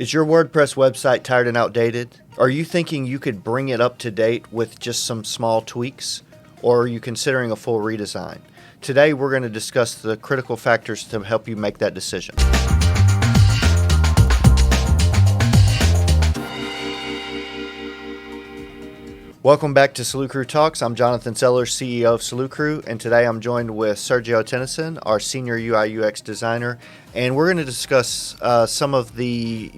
Is your WordPress website tired and outdated? Are you thinking you could bring it up to date with just some small tweaks? Or are you considering a full redesign? Today, we're going to discuss the critical factors to help you make that decision. Welcome back to Solucru Talks. I'm Jonathan Sellers, CEO of Solucru, and today I'm joined with Sergio Tennyson, our senior UI UX designer, and we're going to discuss some of the,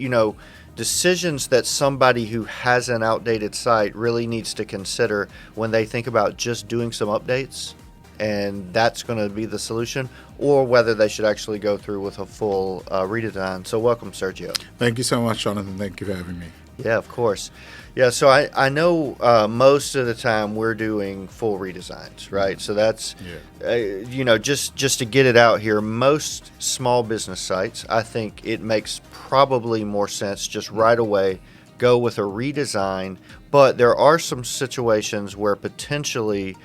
decisions that somebody who has an outdated site really needs to consider when they think about just doing some updates, and that's going to be the solution, or whether they should actually go through with a full redesign. So welcome, Sergio. Thank you so much, Jonathan. Thank you for having me. Yeah, of course. Yeah, so I know most of the time we're doing full redesigns, right? So that's, just to get it out here, most small business sites, I think it makes probably more sense just right away go with a redesign. But there are some situations where potentially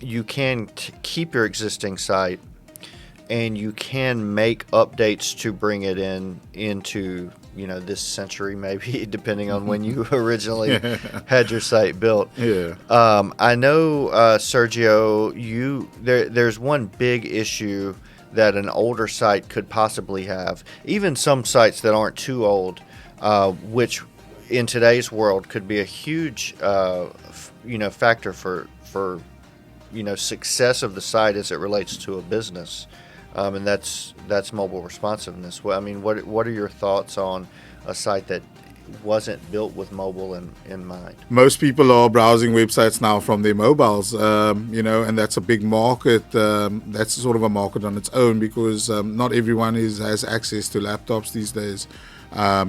you can keep your existing site and you can make updates to bring it into this century, maybe, depending on when you originally had your site built. Yeah. I know, Sergio, there's one big issue that an older site could possibly have. Even some sites that aren't too old, which in today's world could be a huge, factor for success of the site as it relates to a business. And that's mobile responsiveness. Well, I mean, what are your thoughts on a site that wasn't built with mobile in mind? Most people are browsing websites now from their mobiles, and that's a big market. That's sort of a market on its own because not everyone has access to laptops these days.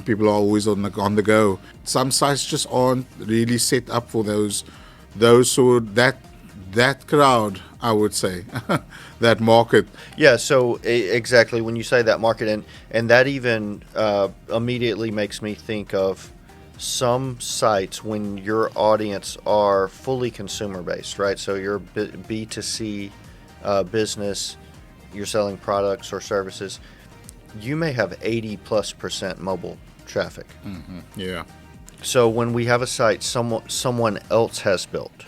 People are always on the go. Some sites just aren't really set up for that crowd, I would say, that market. Yeah, so exactly when you say that market, and that even immediately makes me think of some sites when your audience are fully consumer based, right? So you're B2C business, you're selling products or services, you may have 80+% mobile traffic. Mm-hmm. Yeah. So when we have a site someone else has built,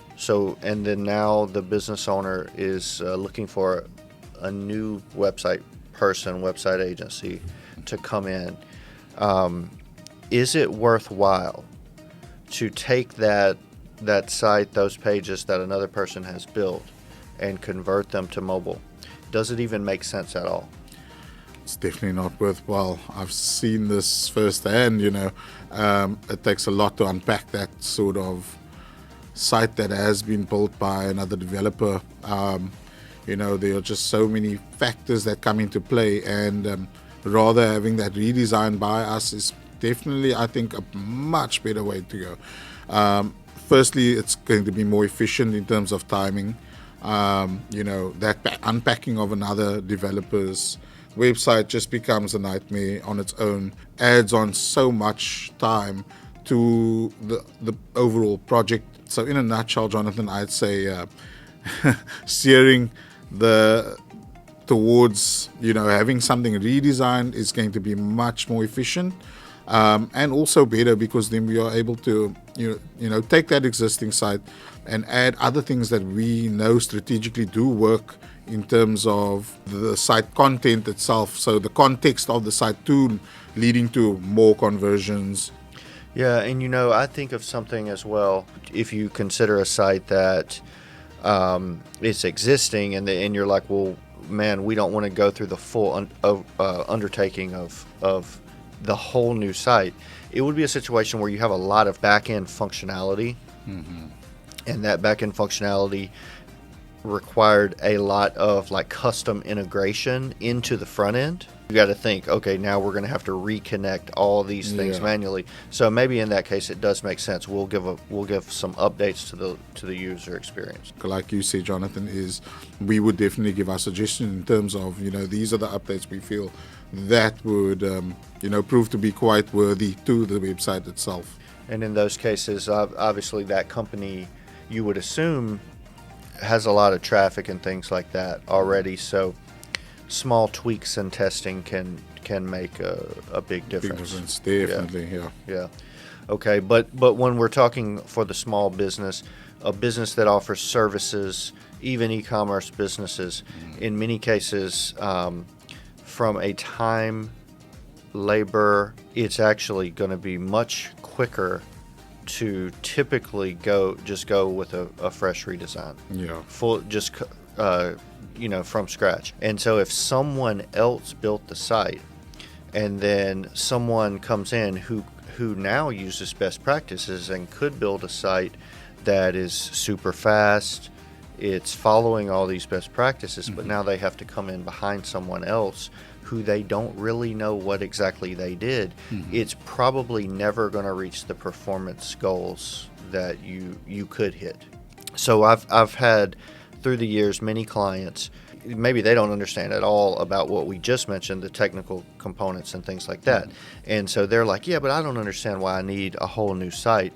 and then now the business owner is looking for a new website agency to come in. Is it worthwhile to take that site, those pages that another person has built, and convert them to mobile? Does it even make sense at all? It's definitely not worthwhile. I've seen this firsthand. It takes a lot to unpack that sort of site that has been built by another developer. There are just so many factors that come into play, and rather having that redesigned by us is definitely, I think, a much better way to go. Firstly, it's going to be more efficient in terms of timing. That unpacking of another developer's website just becomes a nightmare on its own, adds on so much time to the overall project. So in a nutshell, Jonathan, I'd say steering towards having something redesigned is going to be much more efficient and also better, because then we are able to take that existing site and add other things that we know strategically do work in terms of the site content itself. So the context of the site too, leading to more conversions. Yeah, and I think of something as well. If you consider a site that it's existing, and you're like, well, man, we don't want to go through the full undertaking of the whole new site. It would be a situation where you have a lot of back-end functionality, and that back-end functionality required a lot of custom integration into the front end. You got to think, okay, now we're going to have to reconnect all these things manually. So maybe in that case, it does make sense. We'll give some updates to the user experience. Like you say, Jonathan, we would definitely give our suggestion in terms of these are the updates we feel that would prove to be quite worthy to the website itself. And in those cases, obviously that company, you would assume, has a lot of traffic and things like that already. So small tweaks and testing can make a big difference. Big difference, definitely. Yeah. Okay, but when we're talking for the small business, a business that offers services, even e-commerce businesses, in many cases, from a time, labor, it's actually going to be much quicker to typically go with a fresh redesign. Yeah. From scratch. And so if someone else built the site and then someone comes in who now uses best practices and could build a site that is super fast, it's following all these best practices, but now they have to come in behind someone else who they don't really know what exactly they did, it's probably never going to reach the performance goals that you could hit. So I've had through the years many clients, maybe they don't understand at all about what we just mentioned, the technical components and things like that. And so they're like, yeah, but I don't understand why I need a whole new site.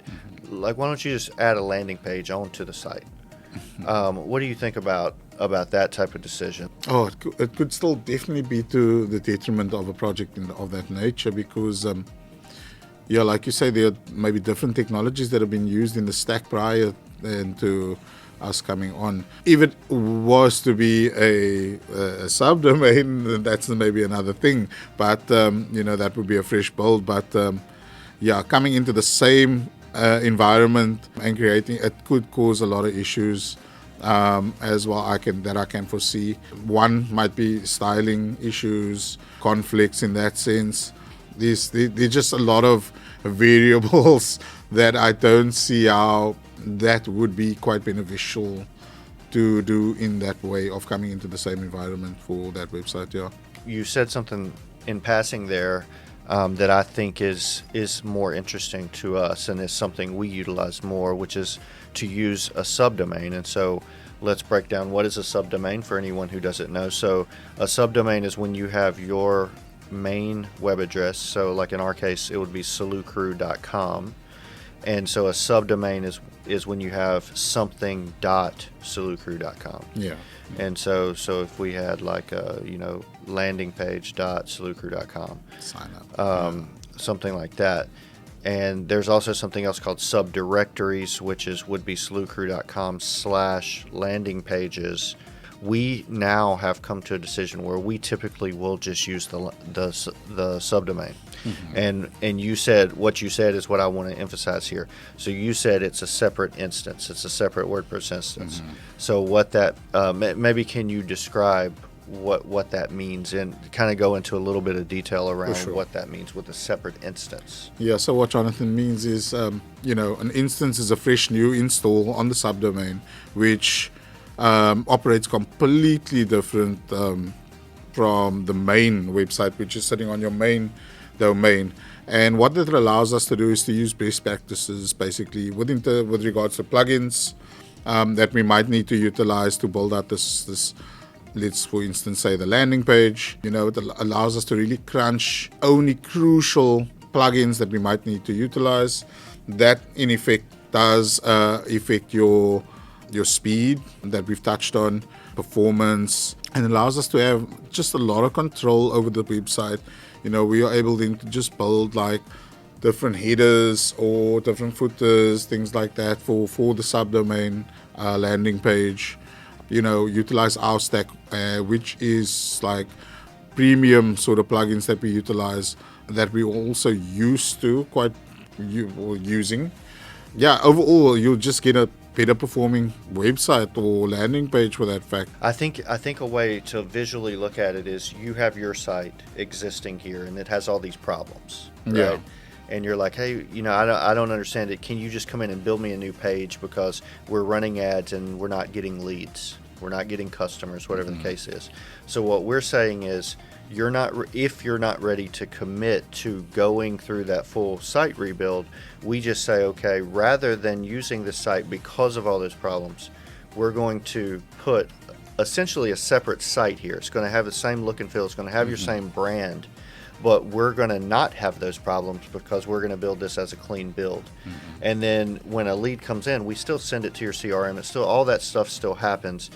Like, why don't you just add a landing page onto the site? What do you think about that type of decision? Oh, it could still definitely be to the detriment of a project of that nature because, like you say, there are maybe different technologies that have been used in the stack prior and to us coming on. If it was to be a subdomain, that's maybe another thing. But, that would be a fresh build. But, coming into the same environment and creating it could cause a lot of issues as well. I can foresee. One might be styling issues, conflicts in that sense. There's just a lot of variables that I don't see how that would be quite beneficial to do in that way of coming into the same environment for that website. Yeah. You said something in passing there that I think is more interesting to us and is something we utilize more, which is to use a subdomain. And so let's break down what is a subdomain for anyone who doesn't know. So a subdomain is when you have your main web address. So like in our case, it would be solucru.com. And so a subdomain is when you have something.solucru.com. Yeah. And so if we had like a, landing page.solucru.com. Sign up. Something like that. And there's also something else called subdirectories, which would be solucru.com/landing pages. We now have come to a decision where we typically will just use the subdomain. And you said, what you said is what I want to emphasize here. So you said it's a separate instance. It's a separate WordPress instance. So what that, maybe can you describe what that means and kind of go into a little bit of detail around what that means with a separate instance? Yeah, so what Jonathan means is, an instance is a fresh new install on the subdomain, which operates completely different from the main website, which is sitting on your main domain. And what that allows us to do is to use best practices, basically, with regards to plugins that we might need to utilize to build out this. Let's, for instance, say the landing page. It allows us to really crunch only crucial plugins that we might need to utilize. That, in effect, does affect your speed that we've touched on, performance, and allows us to have just a lot of control over the website. We are able then to just build like different headers or different footers, things like that for the subdomain landing page. Utilize our stack, which is like premium sort of plugins that we utilize that we also used to using. Yeah, overall, you'll just get a better performing website or landing page for that fact. I think a way to visually look at it is you have your site existing here and it has all these problems, right? Yeah. And you're like, hey, I don't understand it. Can you just come in and build me a new page because we're running ads and we're not getting leads, we're not getting customers, whatever the case is. So what we're saying is, if you're not ready to commit to going through that full site rebuild, we just say, okay, rather than using the site because of all those problems, we're going to put essentially a separate site here. It's going to have the same look and feel. It's going to have your same brand, but we're going to not have those problems because we're going to build this as a clean build. And then when a lead comes in, we still send it to your CRM. It's still, all that stuff still happens,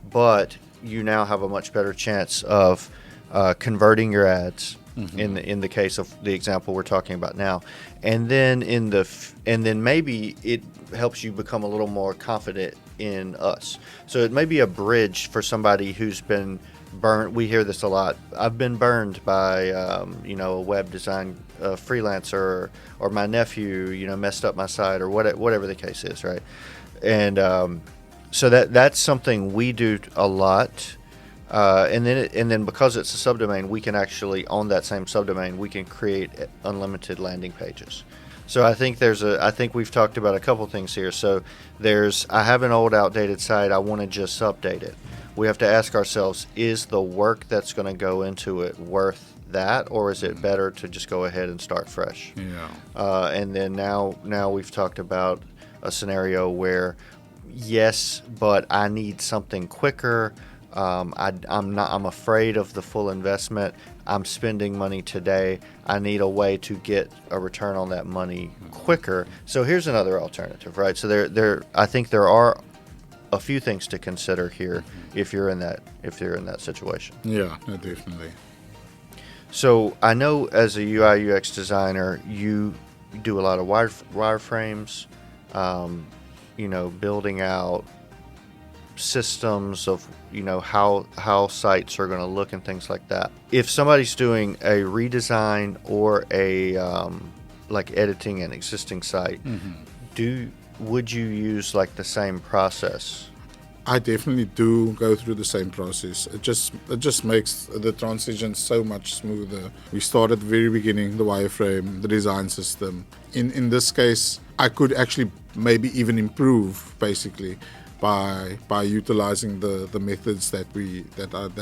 but you now have a much better chance of converting your ads. In the case of the example we're talking about now, and then maybe it helps you become a little more confident in us. So it may be a bridge for somebody who's been burned. We hear this a lot. I've been burned by a web design freelancer, or my nephew messed up my site, or whatever the case is, right? And so that's something we do a lot. And then because it's a subdomain, we can actually, on that same subdomain, we can create unlimited landing pages. So I think we've talked about a couple things here. So I have an old outdated site. I want to just update it. We have to ask ourselves, is the work that's going to go into it worth that, or is it better to just go ahead and start fresh? Yeah. And then now we've talked about a scenario where, yes, but I need something quicker. I'm afraid of the full investment. I'm spending money today. I need a way to get a return on that money quicker. So here's another alternative, right? So I think there are a few things to consider here if you're in that situation. Yeah, no, definitely. So I know as a UI UX designer, you do a lot of wireframes, building out systems of how sites are going to look and things like that. If somebody's doing a redesign or a like editing an existing site, would you use like the same process? I definitely do go through the same process. It just makes the transition so much smoother. We start at the very beginning, the wireframe, the design system. In this case, I could actually maybe even improve basically by utilizing the methods that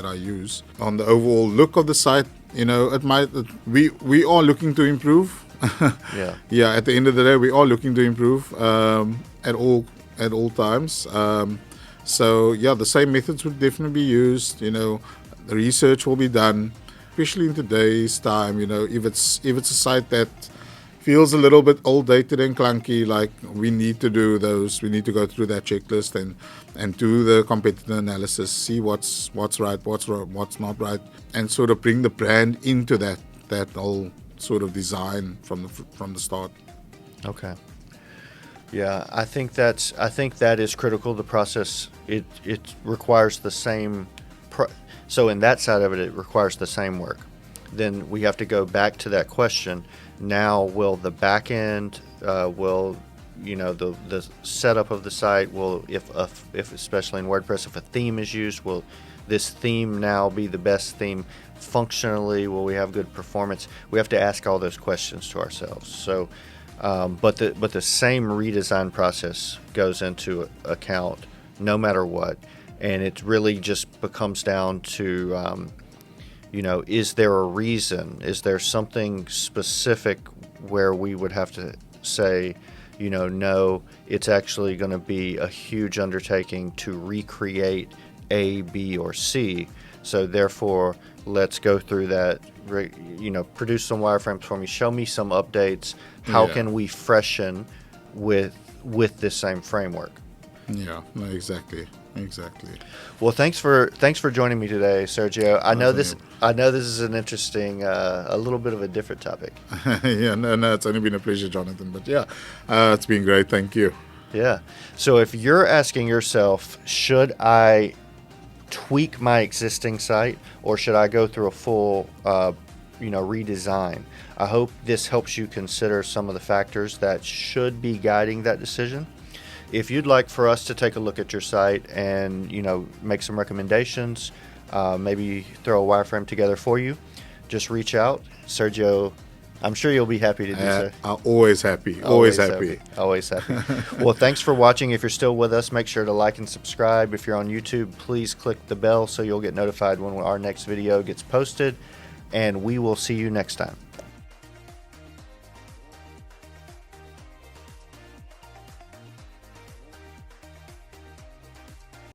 I use on the overall look of the site. We are looking to improve. Yeah. At the end of the day, we are looking to improve at all times. So yeah, the same methods would definitely be used. The research will be done, especially in today's time. If it's a site that feels a little bit old dated and clunky, like we need to do those. We need to go through that checklist and do the competitor analysis, see what's right, what's wrong, what's not right, and sort of bring the brand into that whole sort of design from the start. Okay. Yeah, I think that is critical. The process it requires the same. So in that side of it, it requires the same work. Then we have to go back to that question. Now, will the back end, the setup of the site, if especially in WordPress, if a theme is used, will this theme now be the best theme functionally? Will we have good performance? We have to ask all those questions to ourselves. So, but the same redesign process goes into account no matter what, and it really just becomes down to is there a reason? Is there something specific where we would have to say, no, it's actually going to be a huge undertaking to recreate A, B, or C. So therefore, let's go through that, produce some wireframes for me, show me some updates. How can we freshen with this same framework? Yeah, no, exactly. Well, thanks for joining me today, Sergio. I know this is an interesting, a little bit of a different topic. Yeah, no, it's only been a pleasure, Jonathan. But yeah, it's been great. Thank you. Yeah. So if you're asking yourself, should I tweak my existing site or should I go through a full, redesign? I hope this helps you consider some of the factors that should be guiding that decision. If you'd like for us to take a look at your site and, make some recommendations, maybe throw a wireframe together for you, just reach out. Sergio, I'm sure you'll be happy to do so. Always happy. Always happy. Well, thanks for watching. If you're still with us, make sure to like and subscribe. If you're on YouTube, please click the bell so you'll get notified when our next video gets posted. And we will see you next time.